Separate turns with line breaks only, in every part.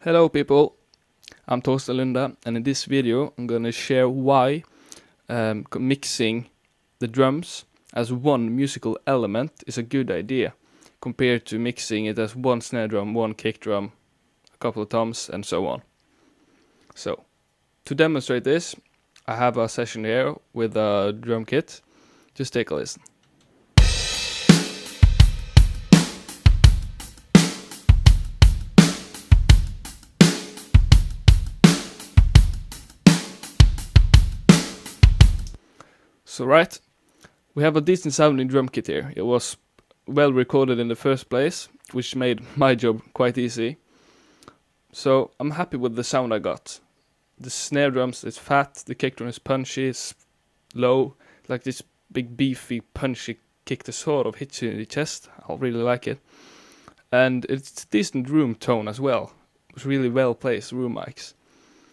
Hello people, I'm Torsten Lunda, and in this video I'm gonna share why mixing the drums as one musical element is a good idea compared to mixing it as one snare drum, one kick drum, a couple of toms and so on. So, to demonstrate this, I have a session here with a drum kit. Just take a listen. So right, we have a decent sounding drum kit here. It was well recorded in the first place, which made my job quite easy. So I'm happy with the sound I got. The snare drums is fat, the kick drum is punchy, it's low, like this big beefy punchy kick that sort of hits you in the chest. I really like it. And it's a decent room tone as well. It's really well placed room mics.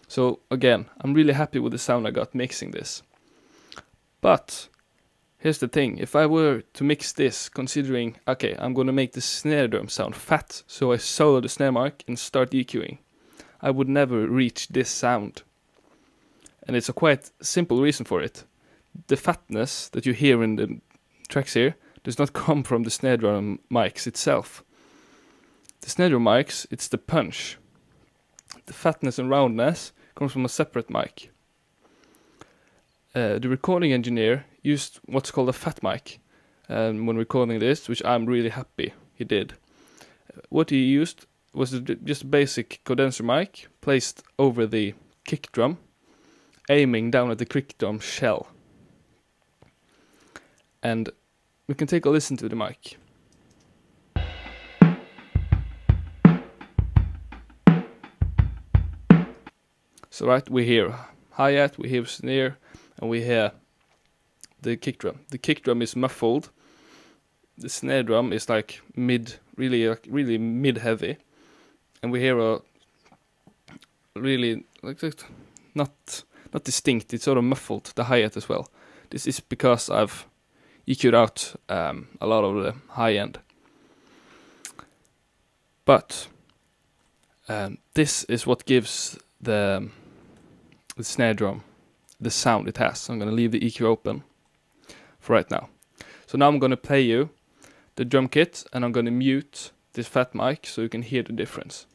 So again, I'm really happy with the sound I got mixing this. But here's the thing, if I were to mix this, considering, okay, I'm gonna make the snare drum sound fat, so I solo the snare mic and start EQing, I would never reach this sound. And it's a quite simple reason for it. The fatness that you hear in the tracks here does not come from the snare drum mics itself. The snare drum mics, it's the punch. The fatness and roundness comes from a separate mic. The recording engineer used what's called a fat mic when recording this, which I'm really happy he did. What he used was just a basic condenser mic placed over the kick drum, aiming down at the kick drum shell. And we can take a listen to the mic. So right, we hear hi-hat, we hear snare, and we hear the kick drum. The kick drum is muffled. The snare drum is like really mid-heavy, and we hear a really not distinct. It's sort of muffled. The hi-hat as well. This is because I've EQ'd out a lot of the high end. But this is what gives the snare drum the sound it has. So I'm going to leave the EQ open for right now. So now I'm going to play you the drum kit, and I'm going to mute this fat mic so you can hear the difference.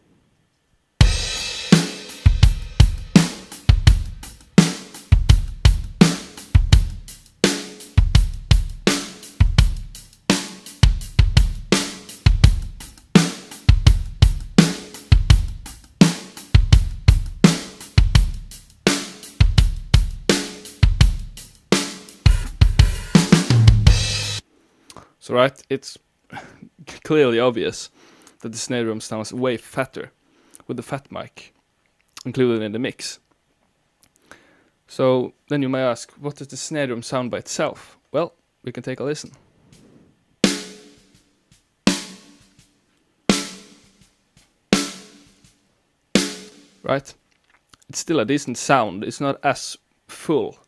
So right, it's clearly obvious that the snare drum sounds way fatter with the fat mic included in the mix. So then you may ask, what does the snare drum sound by itself? Well, we can take a listen. Right, it's still a decent sound. It's not as full,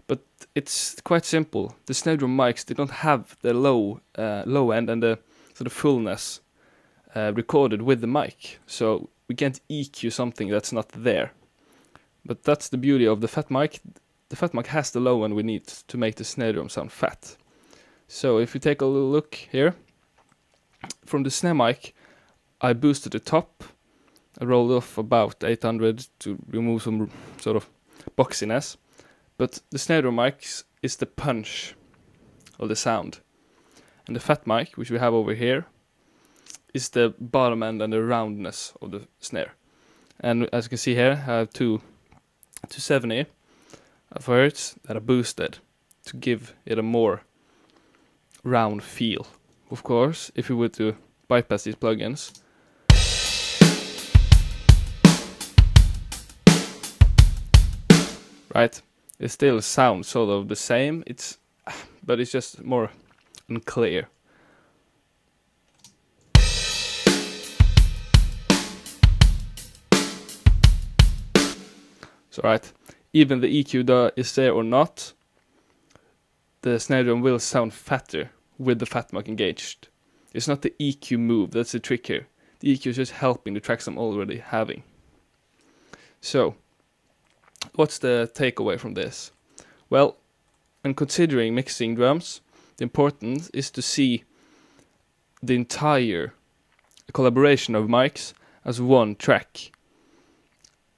but it's quite simple. The snare drum mics, they don't have the low end and the sort of fullness recorded with the mic, so we can't EQ something that's not there. But that's the beauty of the fat mic. The fat mic has the low end we need to make the snare drum sound fat. So if you take a little look here, from the snare mic, I boosted the top. I rolled off about 800 to remove some sort of boxiness. But the snare drum mic is the punch of the sound. And the fat mic, which we have over here, is the bottom end and the roundness of the snare. And as you can see here, I have 270 of hertz that are boosted to give it a more round feel. Of course, if you were to bypass these plugins, right? It still sounds sort of the same, but it's just more unclear. So right, even the EQ is there or not, the snare drum will sound fatter with the fat mic engaged. It's not the EQ move, that's the trick here. The EQ is just helping the tracks I'm already having. So, what's the takeaway from this? Well, when considering mixing drums, the importance is to see the entire collaboration of mics as one track.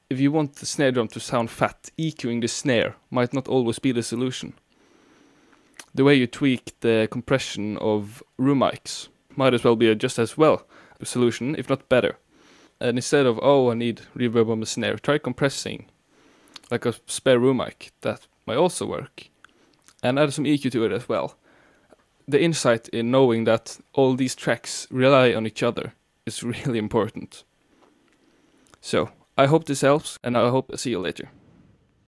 If you want the snare drum to sound fat, EQing the snare might not always be the solution. The way you tweak the compression of room mics might as well be just as well a solution, if not better. And instead of, I need reverb on the snare, try compressing like a spare room mic. That might also work. And add some EQ to it as well. The insight in knowing that all these tracks rely on each other is really important. So, I hope this helps, and I hope I see you later.